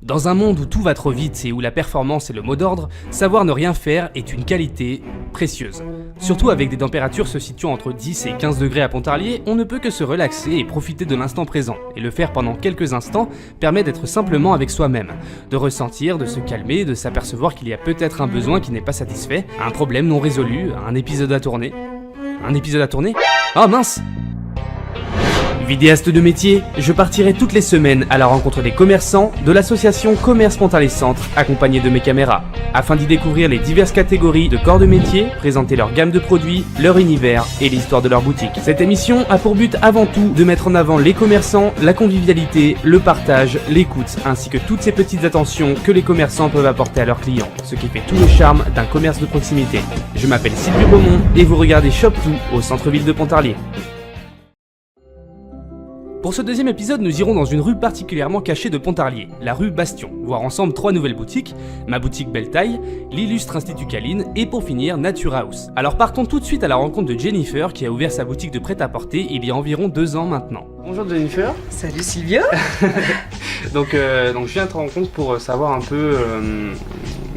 Dans un monde où tout va trop vite et où la performance est le mot d'ordre, savoir ne rien faire est une qualité précieuse. Surtout avec des températures se situant entre 10 et 15 degrés à Pontarlier, on ne peut que se relaxer et profiter de l'instant présent. Et le faire pendant quelques instants permet d'être simplement avec soi-même, de ressentir, de se calmer, de s'apercevoir qu'il y a peut-être un besoin qui n'est pas satisfait, un problème non résolu, un épisode à tourner. Un épisode à tourner ? Ah mince ! Vidéaste de métier, je partirai toutes les semaines à la rencontre des commerçants de l'association Commerce Pontarlier Centre, accompagné de mes caméras, afin d'y découvrir les diverses catégories de corps de métier, présenter leur gamme de produits, leur univers et l'histoire de leur boutique. Cette émission a pour but avant tout de mettre en avant les commerçants, la convivialité, le partage, l'écoute, ainsi que toutes ces petites attentions que les commerçants peuvent apporter à leurs clients, ce qui fait tout le charme d'un commerce de proximité. Je m'appelle Sylvie Beaumont et vous regardez Shop Tout au centre-ville de Pontarlier. Pour ce deuxième épisode, nous irons dans une rue particulièrement cachée de Pontarlier, la rue Bastion, voir ensemble 3 nouvelles boutiques, ma boutique Belle Taille, l'illustre Institut Caline et pour finir Nature House. Alors partons tout de suite à la rencontre de Jennifer qui a ouvert sa boutique de prêt-à-porter il y a environ 2 ans maintenant. Bonjour Jennifer. Salut Sylvia. donc je viens te rencontrer pour savoir un peu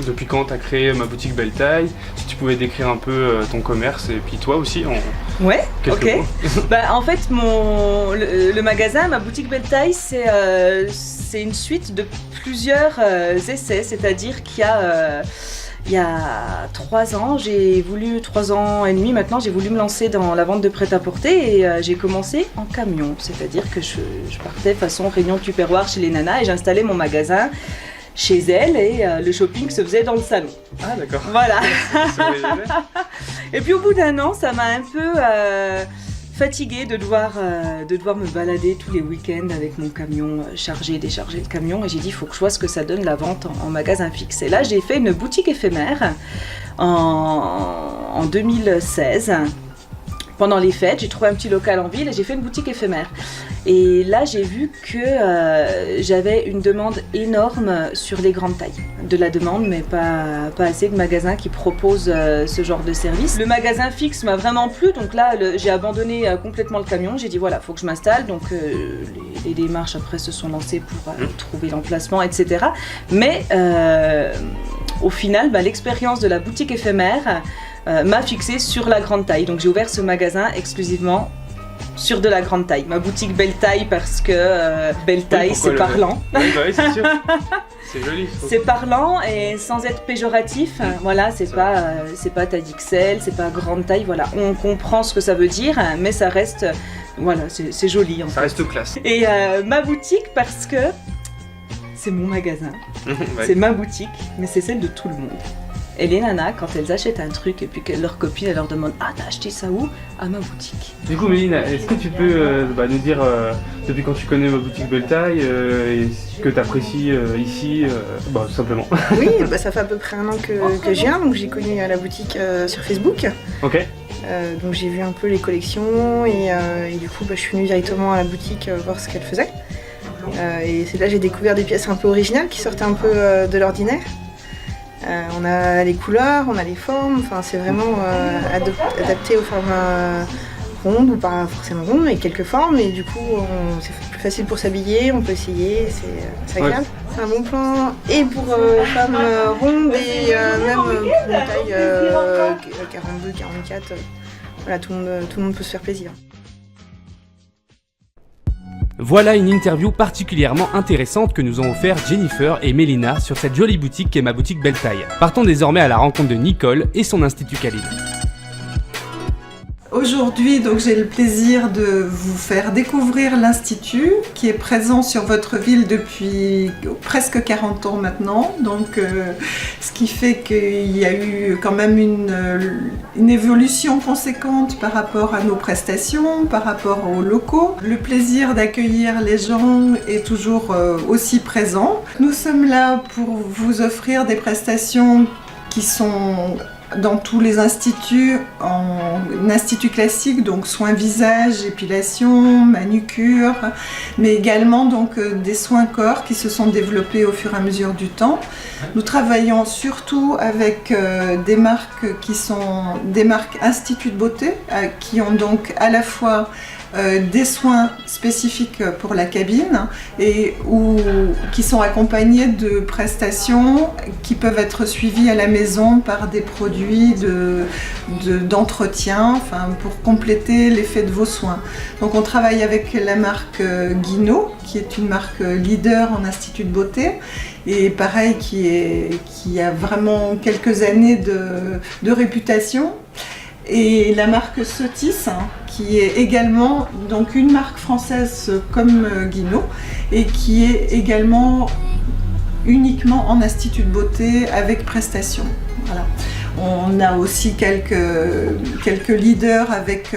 depuis quand tu as créé ma boutique Belle Taille, si tu pouvais décrire un peu ton commerce et puis toi aussi en quelques mots. En fait le magasin, ma boutique Belle Taille, c'est une suite de plusieurs essais, c'est-à-dire qu'il y a 3 ans, 3 ans et demi maintenant, j'ai voulu me lancer dans la vente de prêt-à-porter et j'ai commencé en camion, c'est-à-dire que je partais façon réunion tupperware chez les nanas et j'installais mon magasin chez elle et le shopping se faisait dans le salon. Ah d'accord. Voilà. Et puis au bout d'un an, ça m'a un peu fatiguée de devoir me balader tous les week-ends avec mon camion, charger, décharger le camion. Et j'ai dit, il faut que je vois ce que ça donne la vente en magasin fixe. Et là, j'ai fait une boutique éphémère en 2016. Pendant les fêtes, j'ai trouvé un petit local en ville et j'ai fait une boutique éphémère. Et là, j'ai vu que j'avais une demande énorme sur les grandes tailles. De la demande, mais pas assez de magasins qui proposent ce genre de service. Le magasin fixe m'a vraiment plu, donc là, j'ai abandonné complètement le camion. J'ai dit, voilà, il faut que je m'installe. Donc, les démarches après se sont lancées pour trouver l'emplacement, etc. Mais au final, l'expérience de la boutique éphémère m'a fixée sur la grande taille. Donc j'ai ouvert ce magasin exclusivement sur de la grande taille. Ma boutique Belle Taille parce que Belle Taille c'est parlant. Oui, c'est sûr. C'est joli. C'est parlant et sans être péjoratif. Voilà, c'est pas taille XL, c'est pas grande taille. Voilà, on comprend ce que ça veut dire, mais ça reste, voilà, c'est joli. En fait. Ça reste classe. Et ma boutique parce que c'est mon magasin, c'est ma boutique, mais c'est celle de tout le monde. Et les nanas, quand elles achètent un truc et puis que leur copine leur demande « Ah, t'as acheté ça où ?» À ma boutique. Du coup, Mélina, est-ce que tu peux nous dire depuis quand tu connais ma boutique Belle Taille et ce que tu apprécies ici, tout simplement. Oui, ça fait à peu près 1 an que je viens, donc j'ai connu la boutique sur Facebook. Ok. Donc j'ai vu un peu les collections et du coup je suis venue directement à la boutique voir ce qu'elle faisait. Et c'est là que j'ai découvert des pièces un peu originales qui sortaient un peu de l'ordinaire. On a les couleurs, on a les formes, c'est vraiment adapté aux formes rondes ou pas forcément rondes, mais quelques formes et du coup c'est plus facile pour s'habiller, on peut essayer, c'est agréable. Ouais. C'est un bon plan et pour femmes rondes et même pour une taille 42, 44, voilà, tout le monde peut se faire plaisir. Voilà une interview particulièrement intéressante que nous ont offert Jennifer et Mélina sur cette jolie boutique qu'est ma boutique Belle Taille. Partons désormais à la rencontre de Nicole et son Institut Caline. Aujourd'hui, donc, j'ai le plaisir de vous faire découvrir l'Institut qui est présent sur votre ville depuis presque 40 ans maintenant. Donc, ce qui fait qu'il y a eu quand même une évolution conséquente par rapport à nos prestations, par rapport aux locaux. Le plaisir d'accueillir les gens est toujours aussi présent. Nous sommes là pour vous offrir des prestations qui sont dans tous les instituts, en institut classique, donc soins visage, épilation, manucure, mais également donc des soins corps qui se sont développés au fur et à mesure du temps. Nous travaillons surtout avec des marques qui sont des marques instituts de beauté, qui ont donc à la fois des soins spécifiques pour la cabine et qui sont accompagnés de prestations qui peuvent être suivies à la maison par des produits d'entretien, pour compléter l'effet de vos soins. Donc on travaille avec la marque Guino, qui est une marque leader en institut de beauté, et pareil qui a vraiment quelques années de réputation. Et la marque Sotis, qui est également donc une marque française comme Guino, et qui est également uniquement en institut de beauté avec prestation. Voilà. On a aussi quelques leaders avec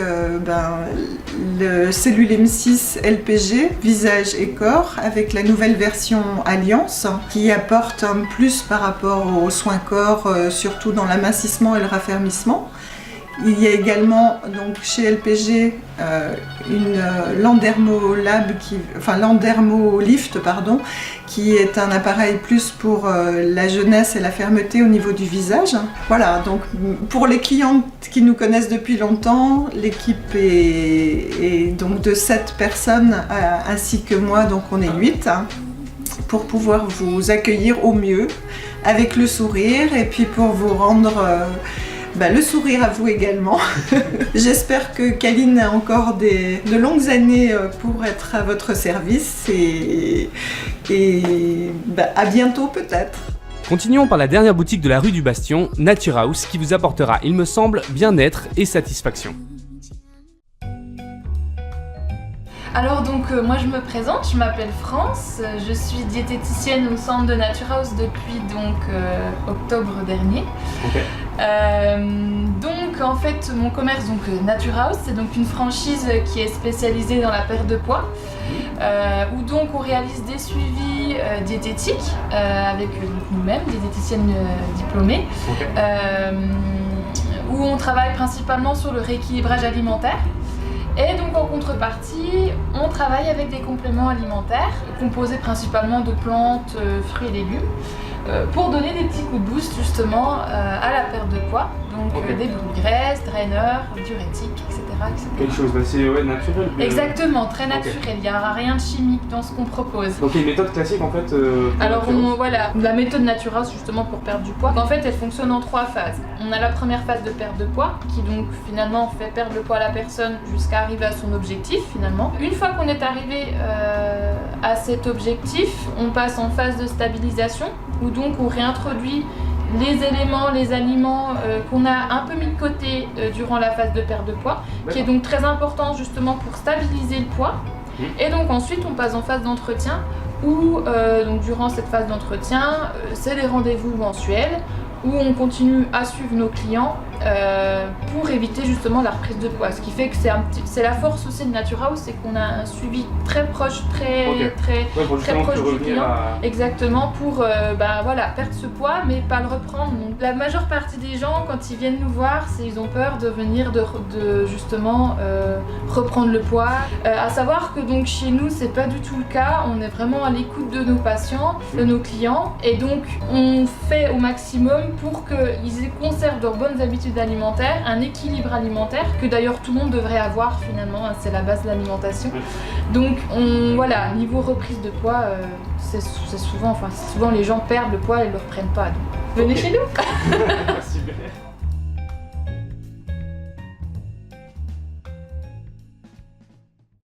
le Cellule M6 LPG, visage et corps, avec la nouvelle version Alliance, qui apporte un plus par rapport aux soins corps, surtout dans l'amincissement et le raffermissement. Il y a également donc, chez LPG l'Endermolift, qui est un appareil plus pour la jeunesse et la fermeté au niveau du visage. Voilà, donc pour les clients qui nous connaissent depuis longtemps, l'équipe est donc de 7 personnes ainsi que moi, donc on est 8. Pour pouvoir vous accueillir au mieux avec le sourire et puis pour vous rendre le sourire à vous également. J'espère que Kaline a encore de longues années pour être à votre service et à bientôt peut-être. Continuons par la dernière boutique de la rue du Bastion, Nature House, qui vous apportera, il me semble, bien-être et satisfaction. Alors donc moi je me présente, je m'appelle France, je suis diététicienne au centre de Nature House depuis octobre dernier. Okay. Donc en fait mon commerce Nature House, c'est donc une franchise qui est spécialisée dans la perte de poids, où donc on réalise des suivis diététiques avec nous-mêmes, des diététiciennes diplômées, okay. Où on travaille principalement sur le rééquilibrage alimentaire. Et donc en contrepartie, on travaille avec des compléments alimentaires composés principalement de plantes, fruits et légumes pour donner des petits coups de boost justement à la perte de poids. Donc okay. Des brûle-graisses, draineurs, diurétiques, etc. Quelque chose d'assez naturel. Exactement, très naturel, okay. Il n'y a rien de chimique dans ce qu'on propose. Donc il y a une méthode classique en fait Alors voilà, la méthode Nature House justement pour perdre du poids. En fait elle fonctionne en 3 phases. On a la première phase de perte de poids qui donc finalement fait perdre le poids à la personne jusqu'à arriver à son objectif finalement. Une fois qu'on est arrivé à cet objectif, on passe en phase de stabilisation où donc on réintroduit les éléments, les aliments qu'on a un peu mis de côté durant la phase de perte de poids, qui est donc très important justement pour stabiliser le poids. Et donc ensuite on passe en phase d'entretien où donc durant cette phase d'entretien, c'est des rendez-vous mensuels où on continue à suivre nos clients pour éviter justement la reprise de poids. Ce qui fait que c'est la force aussi de Nature House, c'est qu'on a un suivi très proche, très proche du client. Exactement, pour perdre ce poids mais pas le reprendre. Donc, la majeure partie des gens, quand ils viennent nous voir, ils ont peur de venir justement reprendre le poids. À savoir que donc chez nous, c'est pas du tout le cas. On est vraiment à l'écoute de nos patients, de nos clients, et donc on fait au maximum pour qu'ils conservent leurs bonnes habitudes alimentaires, un équilibre alimentaire que d'ailleurs tout le monde devrait avoir finalement, c'est la base de l'alimentation. Donc niveau reprise de poids, souvent les gens perdent le poids et ne le reprennent pas. Donc venez chez nous. Super.